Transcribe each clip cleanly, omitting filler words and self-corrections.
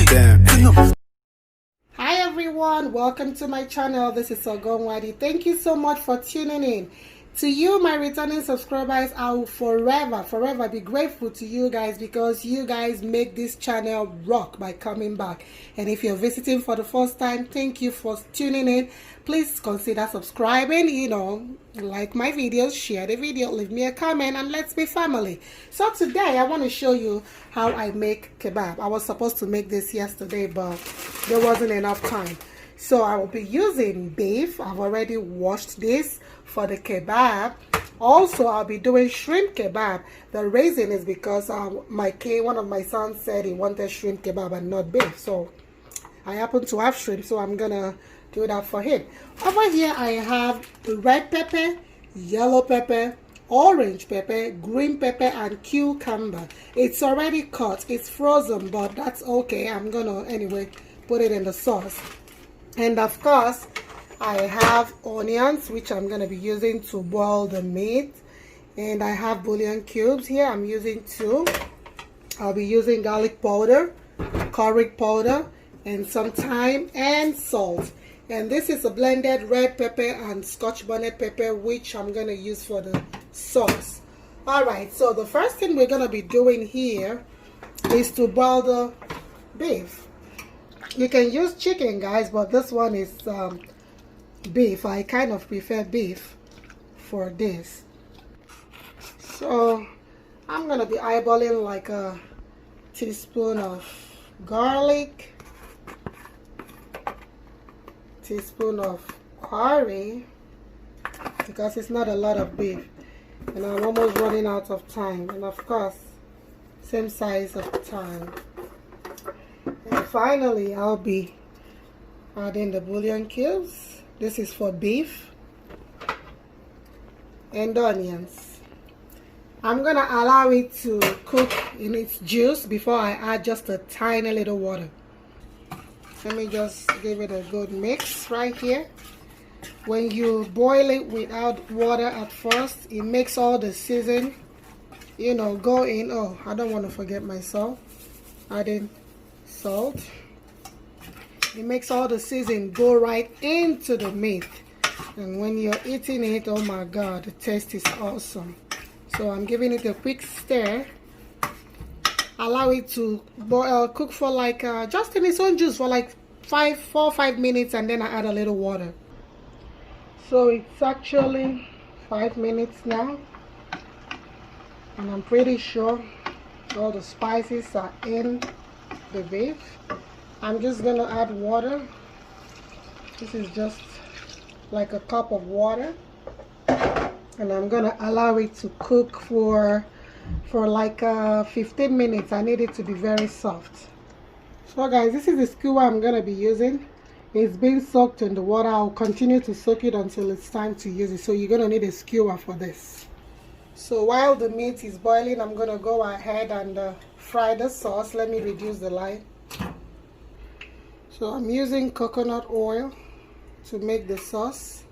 Damn. Hi everyone, welcome to my channel. This is Ogongwadi. Thank you so much for tuning in. To you, my returning subscribers, I will forever be grateful to you guys because you guys make this channel rock by coming back. And if you're visiting for the first time, thank you for tuning in. Please consider subscribing, like my videos, share the video, leave me a comment, and let's be family. So today I want to show you how I make kebab. I was supposed to make this yesterday, but there wasn't enough time. So I will be using beef. I've already washed this for the kebab. Also, I'll be doing shrimp kebab. The reason is because one of my sons said he wanted shrimp kebab and not beef. So I happen to have shrimp, so I'm gonna do that for him. Over here I have red pepper, yellow pepper, orange pepper, green pepper, and cucumber. It's already cut. It's frozen, but that's okay. I'm gonna anyway put it in the sauce. And of course, I have onions, which I'm going to be using to boil the meat. And I have bouillon cubes here. I'm using 2. I'll be using garlic powder, curry powder, and some thyme and salt. And this is a blended red pepper and scotch bonnet pepper, which I'm going to use for the sauce. Alright, so the first thing we're going to be doing here is to boil the beef. You can use chicken, guys, but this one is beef. I kind of prefer beef for this. So I'm gonna be eyeballing like a teaspoon of garlic, teaspoon of curry, because it's not a lot of beef, and I'm almost running out of time. And of course, same size of thyme. And finally, I'll be adding the bouillon cubes. This is for beef. And onions. I'm going to allow it to cook in its juice before I add just a tiny little water. Let me just give it a good mix right here. When you boil it without water at first, it makes all the season, go in. Oh, I don't want to forget my salt. Adding salt. It makes all the seasoning go right into the meat, and when you're eating it, oh my god, the taste is awesome. So I'm giving it a quick stir. Allow it to boil, cook for like just in its own juice for like 4 or 5 minutes, and then I add a little water. So it's actually 5 minutes now, and I'm pretty sure all the spices are in the beef. I'm just gonna add water. This is just like a cup of water, and I'm gonna allow it to cook for like 15 minutes. I need it to be very soft. So guys, this is the skewer I'm gonna be using. It's been soaked in the water. I'll continue to soak it until it's time to use it. So you're gonna need a skewer for this. So while the meat is boiling, I'm gonna go ahead and fry the sauce. Let me reduce the light. So I'm using coconut oil to make the sauce.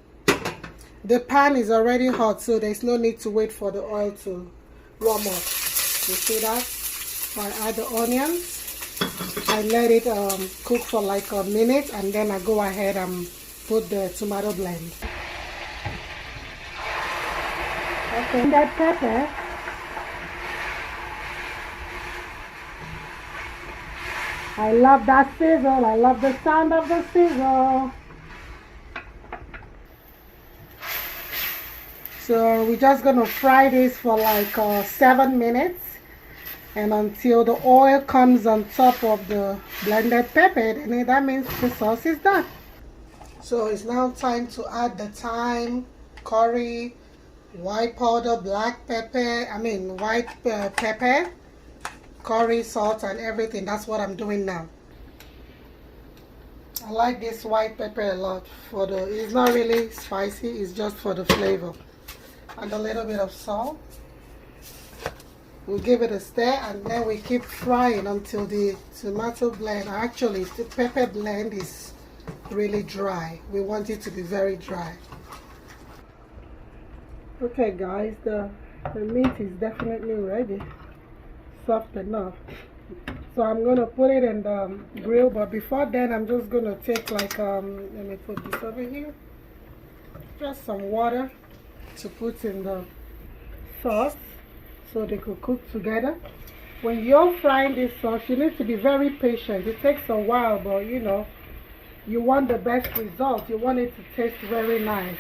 The pan is already hot, so there's no need to wait for the oil to warm up. You see that? So I add the onions. I let it cook for like a minute, and then I go ahead and put the tomato blend. Okay, that pepper. I love that sizzle. I love the sound of the sizzle. So we're just gonna fry this for like 7 minutes, and until the oil comes on top of the blended pepper, then that means the sauce is done. So it's now time to add the thyme, curry, white powder, black pepper, white pepper, curry, salt, and everything. That's what I'm doing now. I like this white pepper a lot. It's not really spicy, it's just for the flavor. And a little bit of salt. We'll give it a stir, and then we keep frying until the tomato blend, actually the pepper blend, is really dry. We want it to be very dry. Okay guys, the meat is definitely ready. Soft enough. So I'm gonna put it in the grill, but before then I'm just gonna take like let me put this over here, just some water to put in the sauce so they could cook together. When you're frying this sauce, you need to be very patient. It takes a while, but you know, you want the best result. You want it to taste very nice.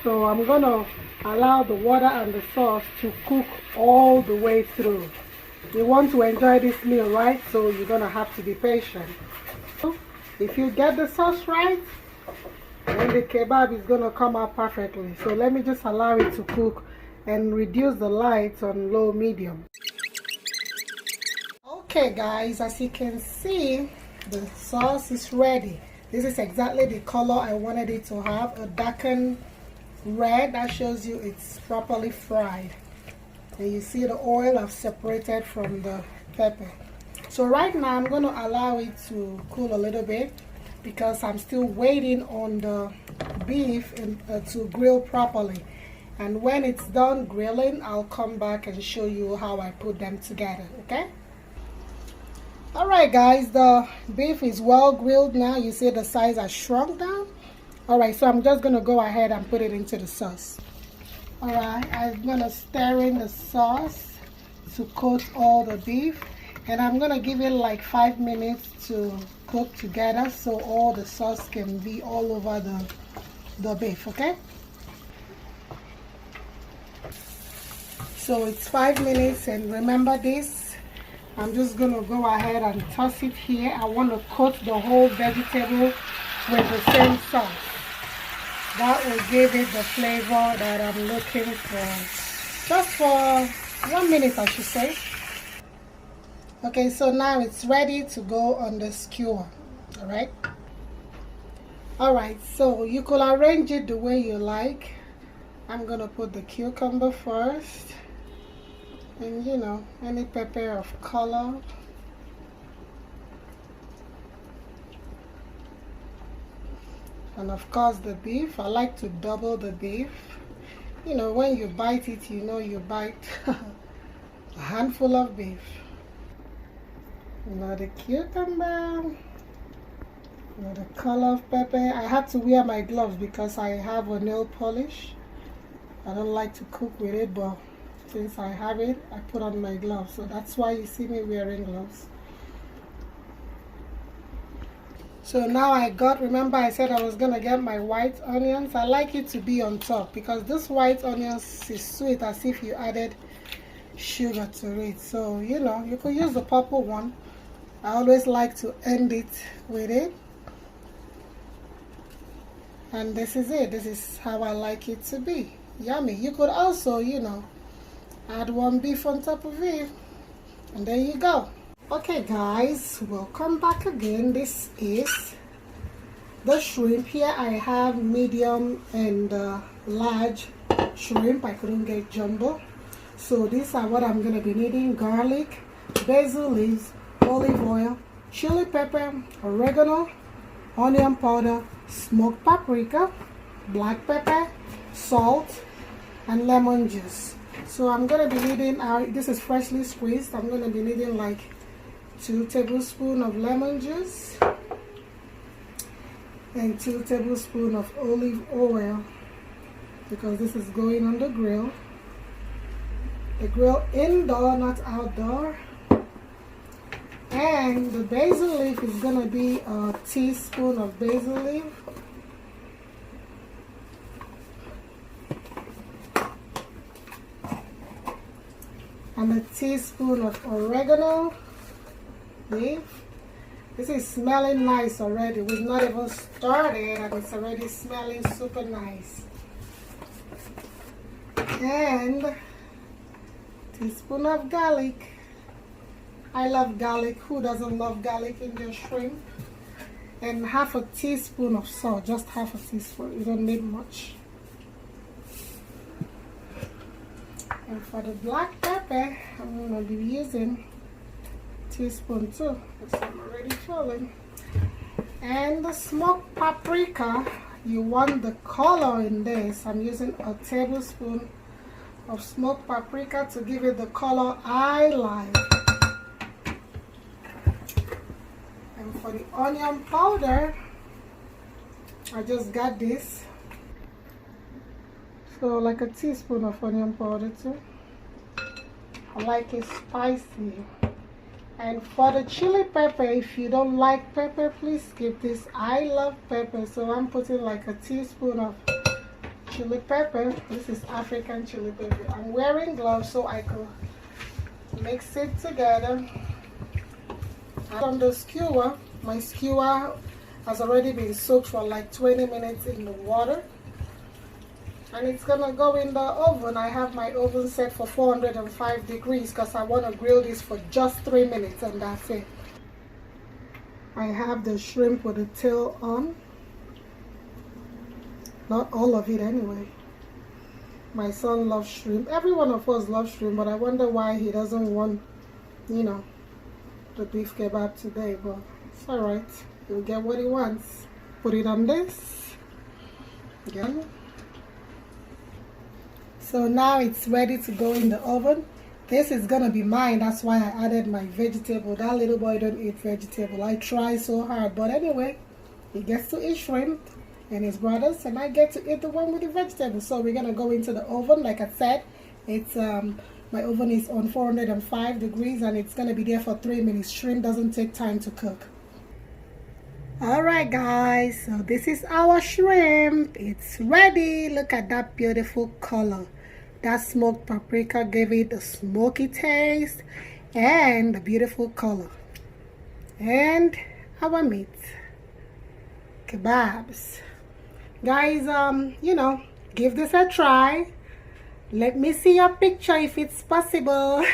So I'm gonna allow the water and the sauce to cook all the way through. You want to enjoy this meal, right? So you're gonna have to be patient. If you get the sauce right, then the kebab is gonna come out perfectly. So let me just allow it to cook and reduce the light on low medium. Okay guys, as you can see, the sauce is ready. This is exactly the color I wanted it to have, a darkened red. That shows you it's properly fried. And you see the oil have separated from the pepper. So right now I'm going to allow it to cool a little bit because I'm still waiting on the beef to grill properly. And when it's done grilling, I'll come back and show you how I put them together, okay? Alright guys, the beef is well grilled now. You see the size has shrunk down. Alright, so I'm just going to go ahead and put it into the sauce. Alright, I'm going to stir in the sauce to coat all the beef. And I'm going to give it like 5 minutes to cook together so all the sauce can be all over the beef, okay? So it's 5 minutes, and remember this, I'm just going to go ahead and toss it here. I want to coat the whole vegetable with the same sauce. That will give it the flavor that I'm looking for. Just for 1 minute, I should say. Okay, so now it's ready to go on the skewer. Alright? Alright, so you could arrange it the way you like. I'm going to put the cucumber first. And you know, any pepper of color. And of course the beef. I like to double the beef. You know, when you bite it, you know you bite a handful of beef. Now the cucumber. Now the color of pepper. I had to wear my gloves because I have a nail polish. I don't like to cook with it, but since I have it, I put on my gloves. So that's why you see me wearing gloves. So now remember I said I was going to get my white onions. I like it to be on top because this white onions is sweet as if you added sugar to it. So, you know, you could use the purple one. I always like to end it with it. And this is it. This is how I like it to be. Yummy. You could also, you know, add one beef on top of it. And there you go. Okay guys, welcome back again. This is the shrimp. Here I have medium and large shrimp. I couldn't get jumbo. So these are what I'm going to be needing: garlic, basil leaves, olive oil, chili pepper, oregano, onion powder, smoked paprika, black pepper, salt, and lemon juice. So I'm going to be needing, this is freshly squeezed. I'm going to be needing like 2 tablespoons of lemon juice and 2 tablespoons of olive oil because this is going on the grill. The grill indoor, not outdoor. And the basil leaf is going to be a teaspoon of basil leaf. And a teaspoon of oregano leaf. This is smelling nice already. We've not even started and it's already smelling super nice. And a teaspoon of garlic. I love garlic. Who doesn't love garlic in their shrimp? And half a teaspoon of salt. Just half a teaspoon. You don't need much. And for the black pepper, I'm going to be using teaspoon too, because I'm already filling. And the smoked paprika, you want the color in this. I'm using a tablespoon of smoked paprika to give it the color I like. And for the onion powder, I just got this. So like a teaspoon of onion powder too. I like it spicy. And for the chili pepper, if you don't like pepper, please skip this. I love pepper, so I'm putting like a teaspoon of chili pepper. This is African chili pepper. I'm wearing gloves so I could mix it together. On the skewer, my skewer has already been soaked for like 20 minutes in the water. And it's gonna go in the oven. I have my oven set for 405 degrees because I want to grill this for just 3 minutes and that's it. I have the shrimp with the tail on. Not all of it anyway. My son loves shrimp. Every one of us loves shrimp, but I wonder why he doesn't want, you know, the beef kebab today. But it's alright. He'll get what he wants. Put it on this. Again. So now it's ready to go in the oven. This is gonna be mine. That's why I added my vegetable. That little boy don't eat vegetable. I try so hard, but anyway, he gets to eat shrimp and his brothers, and I get to eat the one with the vegetables. So we're gonna go into the oven. Like I said, it's my oven is on 405 degrees and it's gonna be there for 3 minutes. Shrimp doesn't take time to cook. Alright guys, so this is our shrimp. It's ready. Look at that beautiful color. That smoked paprika gave it a smoky taste and the beautiful color. And our meat. Kebabs. Guys, you know, give this a try. Let me see your picture if it's possible.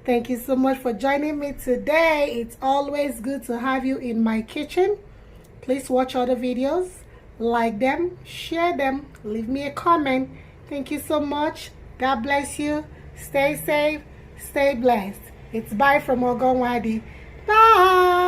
Thank you so much for joining me today. It's always good to have you in my kitchen. Please watch other videos, like them, share them, leave me a comment. Thank you so much. God bless you. Stay safe, stay blessed. It's bye from Ogonwadi. Bye.